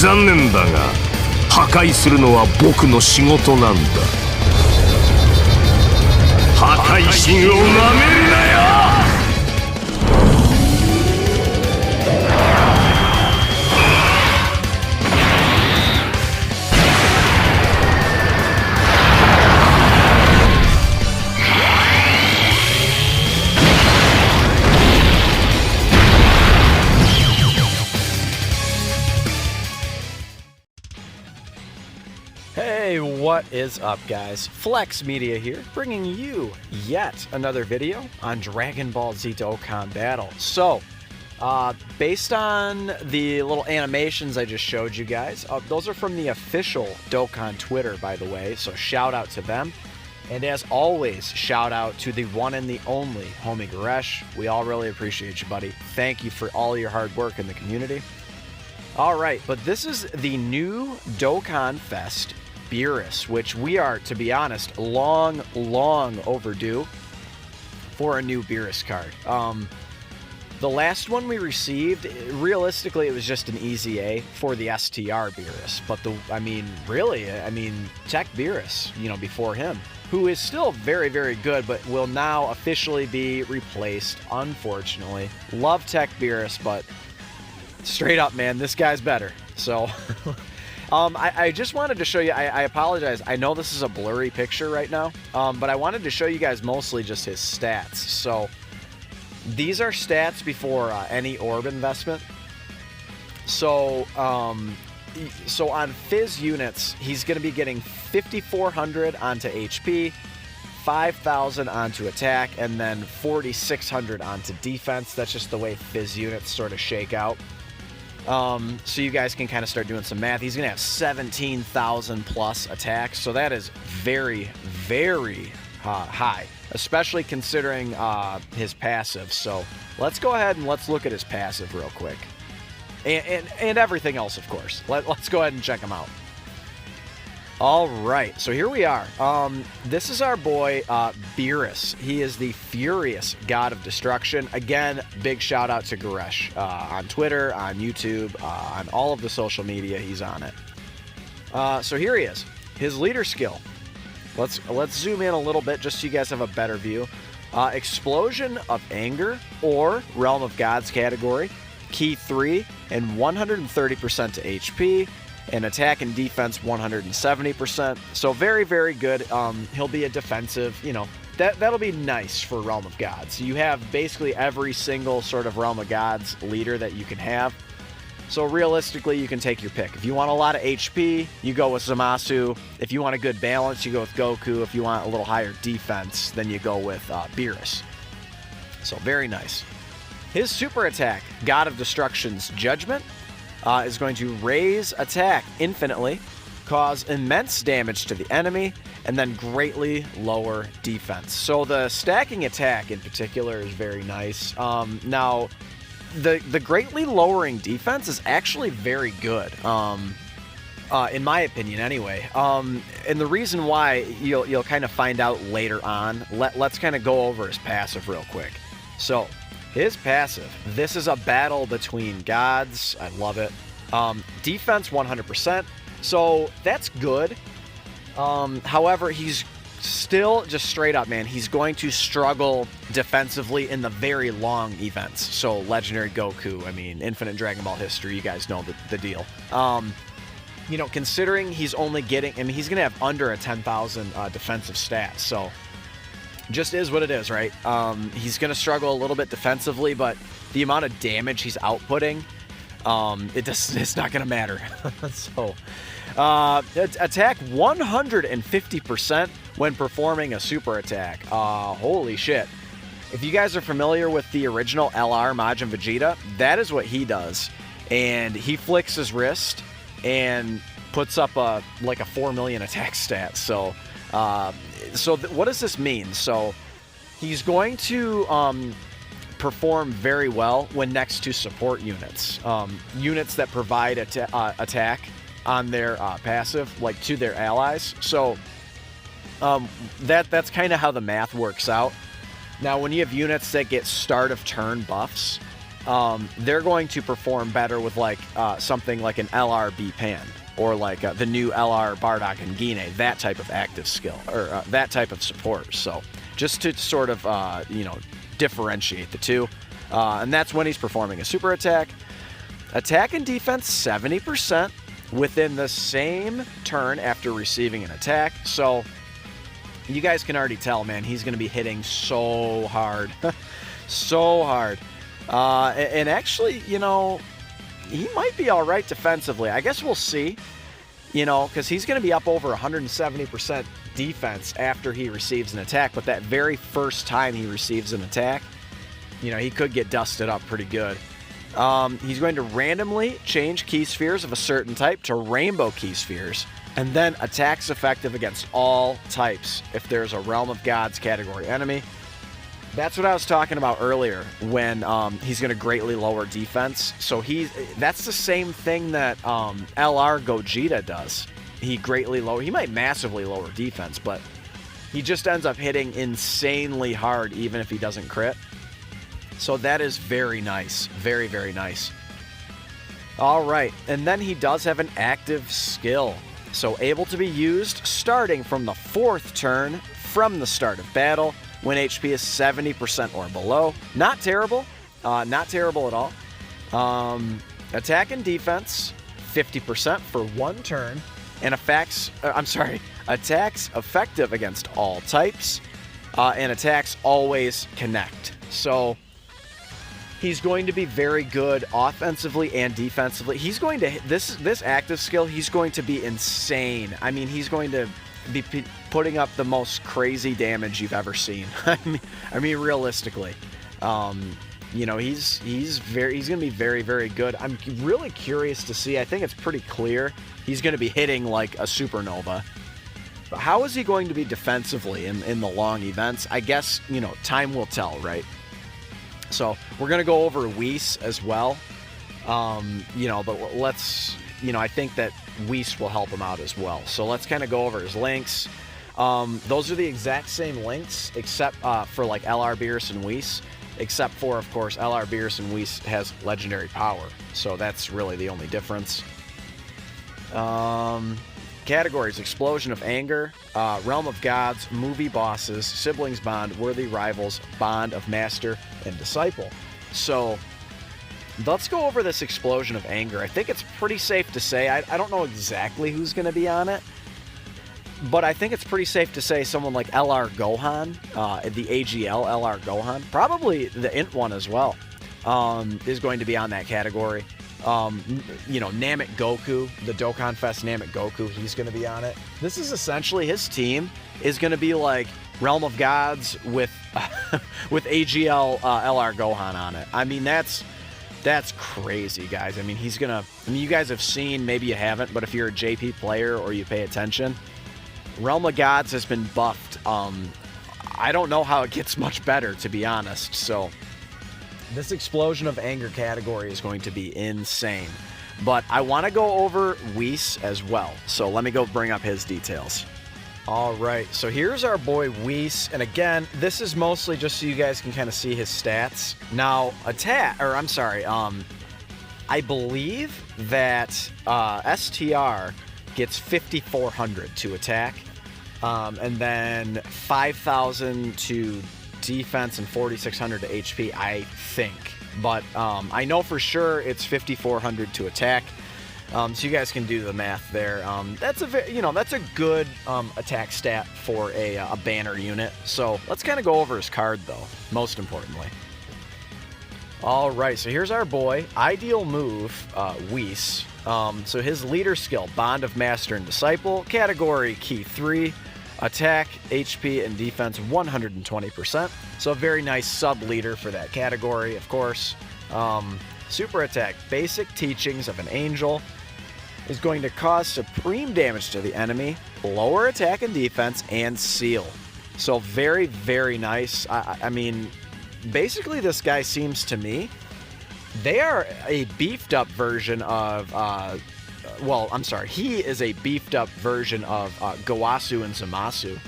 残念だが破壊するのは僕の仕事なんだ。破壊神をなめるなよ。Hey, what is up, guys? Flex Media here, bringing you yet another video on Dragon Ball Z Dokkan Battle. So, based on the little animations I just showed you guys, those are from the official Dokkan Twitter, by the way, so shout out to them. And as always, shout out to the one and the only Homie Goresh. We all really appreciate you, buddy. Thank you for all your hard work in the community. Alright, but this is the new Dokkanfest Beerus, which we are, to be honest, long overdue for a new Beerus card. The last one we received, realistically, it was just an easy A for the STR Beerus. But Tech Beerus, before him, who is still very, very good, but will now officially be replaced, unfortunately. Love Tech Beerus, but straight up, man, this guy's better. So, I just wanted to show you, I apologize, I know this is a blurry picture right now, but I wanted to show you guys mostly just his stats. So, these are stats before any orb investment. So, on Fizz units, he's going to be getting 5,400 onto HP, 5,000 onto attack, and then 4,600 onto defense. That's just the way Fizz units sort of shake out. So you guys can kind of start doing some math. He's going to have 17,000 plus attacks, so that is very, very high, especially considering his passive. So let's go ahead and let's look at his passive real quick. And everything else, of course. Let's go ahead and check him out. All right, so here we are. This is our boy Beerus. He is the furious god of destruction. Again, big shout out to Goresh on Twitter, on YouTube, on all of the social media. He's on it. So here he is. His leader skill. Let's zoom in a little bit just so you guys have a better view. Explosion of Anger or Realm of Gods category. Key 3 and 130% to HP. And attack and defense 170%. So very, very good. He'll be a defensive, that'll be nice for Realm of Gods. You have basically every single sort of Realm of Gods leader that you can have. So realistically, you can take your pick. If you want a lot of HP, you go with Zamasu. If you want a good balance, you go with Goku. If you want a little higher defense, then you go with Beerus. So very nice. His super attack, God of Destruction's Judgment, is going to raise attack infinitely, cause immense damage to the enemy, and then greatly lower defense. So the stacking attack in particular is very nice. Now, the greatly lowering defense is actually very good, in my opinion anyway. And the reason why you'll kind of find out later on. Let's kind of go over his passive real quick. So, his passive, this is a battle between gods. I love it. Defense 100%. So that's good. However, he's still just straight up, man. He's going to struggle defensively in the very long events. So Legendary Goku, Infinite Dragon Ball history, you guys know the deal. Considering he's only getting, he's going to have under a 10,000 defensive stats. So just is what it is, right? He's going to struggle a little bit defensively, but the amount of damage he's outputting, it's not going to matter. So, attack 150% when performing a super attack. Holy shit. If you guys are familiar with the original LR Majin Vegeta, that is what he does. And he flicks his wrist and puts up a 4 million attack stat. So, what does this mean? So he's going to perform very well when next to support units. Units that provide attack on their passive, to their allies. So that's kind of how the math works out. Now, when you have units that get start of turn buffs, they're going to perform better with like something like an LRB Pan or like the new LR Bardock and Gine, that type of active skill or that type of support. So just to sort of differentiate the two, and that's when he's performing a super attack. Attack and defense 70% within the same turn after receiving an attack. So you guys can already tell, man, he's going to be hitting so hard. So hard. And actually, he might be all right defensively. I guess we'll see, because he's going to be up over 170% defense after he receives an attack. But that very first time he receives an attack, he could get dusted up pretty good. He's going to randomly change key spheres of a certain type to rainbow key spheres, and then attacks effective against all types if there's a Realm of Gods category enemy. That's what I was talking about earlier when he's going to greatly lower defense. So that's the same thing that LR Gogeta does. He might massively lower defense, but he just ends up hitting insanely hard even if he doesn't crit. So that is very nice. Very, very nice. All right. And then he does have an active skill. So able to be used starting from the 4th turn from the start of battle when HP is 70% or below. Not terrible. Not terrible at all. Attack and defense 50% for 1 turn. And attacks effective against all types. And attacks always connect. So he's going to be very good offensively and defensively. He's going to this active skill. He's going to be insane. I mean, he's going to be putting up the most crazy damage you've ever seen. I mean, realistically, he's going to be very, very good. I'm really curious to see. I think it's pretty clear he's going to be hitting like a supernova. But how is he going to be defensively in the long events? I guess time will tell, right? So we're going to go over Whis as well, but let's, I think that Whis will help him out as well. So let's kind of go over his links. Those are the exact same links except for like LR Beerus and Whis, except for, of course, LR Beerus and Whis has legendary power. So that's really the only difference. Categories: Explosion of Anger, Realm of Gods, Movie Bosses, Siblings Bond, Worthy Rivals, Bond of Master, and Disciple. So let's go over this Explosion of Anger. I think it's pretty safe to say, I don't know exactly who's going to be on it, but I think it's pretty safe to say someone like LR Gohan, the AGL LR Gohan, probably the Int one as well, is going to be on that category. Namek Goku, the Dokkanfest Namek Goku, he's going to be on it. This is essentially his team is going to be like Realm of Gods with with AGL LR Gohan on it. I mean, that's crazy, guys. I mean, you guys have seen, maybe you haven't, but if you're a JP player or you pay attention, Realm of Gods has been buffed. I don't know how it gets much better, to be honest. So this Explosion of Anger category is going to be insane. But I want to go over Whis as well. So let me go bring up his details. All right, so here's our boy Whis. And again, this is mostly just so you guys can kind of see his stats. Now, I believe that STR gets 5,400 to attack. And then 5,000 to defense and 4,600 to HP, I think. But I know for sure it's 5,400 to attack. So you guys can do the math there. That's a good attack stat for a banner unit. So let's kind of go over his card though, most importantly. All right, so here's our boy. Ideal move, Whis. So his leader skill, Bond of Master and Disciple. Category Key 3. Attack, HP, and defense 120%. So a very nice sub-leader for that category, of course. Super attack, Basic Teachings of an Angel. Is going to cause supreme damage to the enemy, lower attack and defense, and seal. So very, very nice. I mean, basically this guy seems to me, they are a beefed up version of, he is a beefed up version of Gowasu and Zamasu.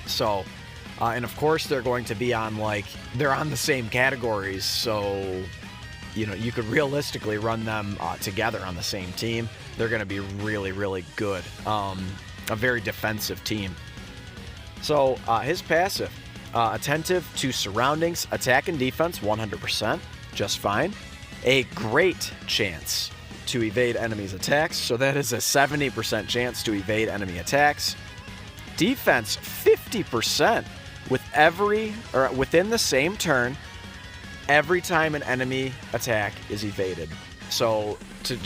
So And of course, they're going to be on they're on the same categories, so you could realistically run them together on the same team. They're going to be really, really good. A very defensive team. So his passive, attentive to surroundings, attack and defense 100%, just fine. A great chance to evade enemies' attacks, so that is a 70% chance to evade enemy attacks. Defense 50% within the same turn, every time an enemy attack is evaded. So to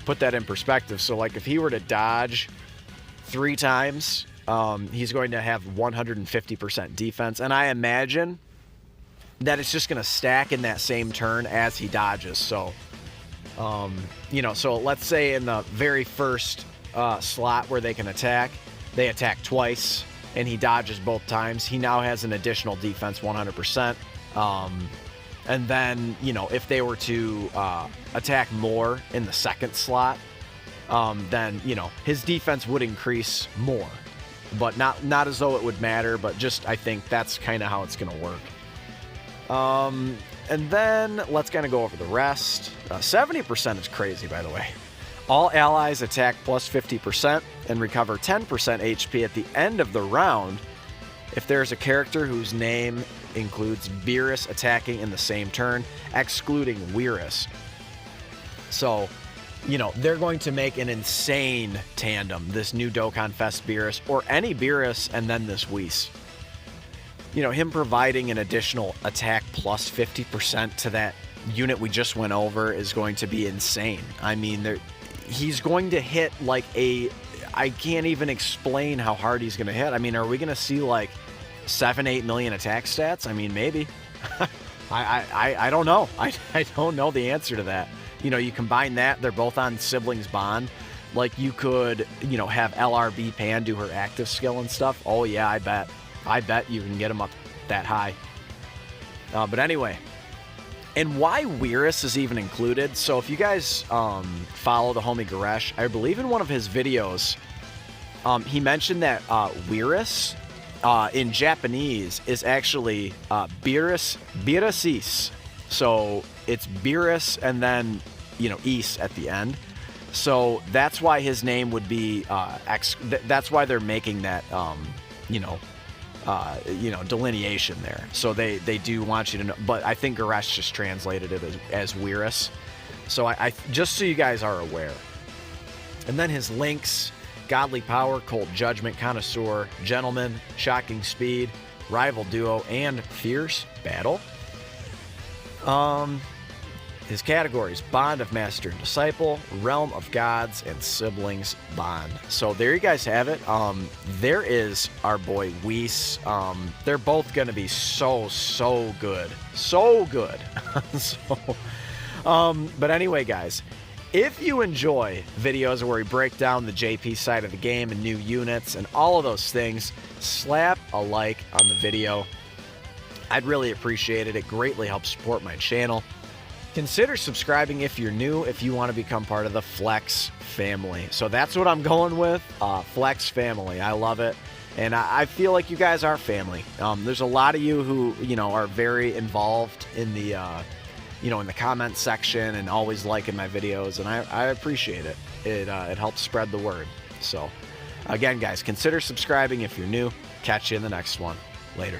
put that in perspective, so if he were to dodge 3 times, he's going to have 150% defense, and I imagine that it's just going to stack in that same turn as he dodges. So so let's say in the very first slot where they can attack, they attack twice and he dodges both times, he now has an additional defense 100%. And then, if they were to attack more in the second slot, then, his defense would increase more. But not as though it would matter, but just I think that's kind of how it's going to work. And then let's kind of go over the rest. 70% is crazy, by the way. All allies attack plus 50% and recover 10% HP at the end of the round if there's a character whose name includes Beerus attacking in the same turn, excluding Whis. So, they're going to make an insane tandem, this new Dokkanfest Beerus, or any Beerus and then this Whis. Him providing an additional attack plus 50% to that unit we just went over is going to be insane. I mean, he's going to hit I can't even explain how hard he's going to hit. I mean, are we going to see 7-8 million attack stats? I mean, maybe. I don't know. I don't know the answer to that. You combine that, they're both on Siblings Bond. You could, have LRB Pan do her active skill and stuff. Oh, yeah, I bet you can get him up that high. But anyway, and why Whis is even included. So if you guys follow the homie Goresh, I believe in one of his videos, he mentioned that Whis in Japanese is actually Beerusis. So it's Beerus and then, is at the end. So that's why his name would be that's why they're making that delineation there. So they do want you to know, but I think Goresh just translated it as Whis. So I just so you guys are aware. And then his links: Godly Power, Cold Judgment, Connoisseur, Gentleman, Shocking Speed, Rival Duo, and Fierce Battle. His categories: Bond of Master and Disciple, Realm of Gods, and Siblings Bond. So there you guys have it. There is our boy Whis. They're both going to be so good. So good. But anyway, guys, if you enjoy videos where we break down the JP side of the game and new units and all of those things, slap a like on the video. I'd really appreciate it. It greatly helps support my channel. Consider subscribing if you're new, if you want to become part of the Flex family. So that's what I'm going with, Flex family. I love it. And I feel like you guys are family. There's a lot of you who, are very involved in the, in the comment section and always liking my videos. And I appreciate it. It helps spread the word. So again, guys, consider subscribing if you're new. Catch you in the next one. Later.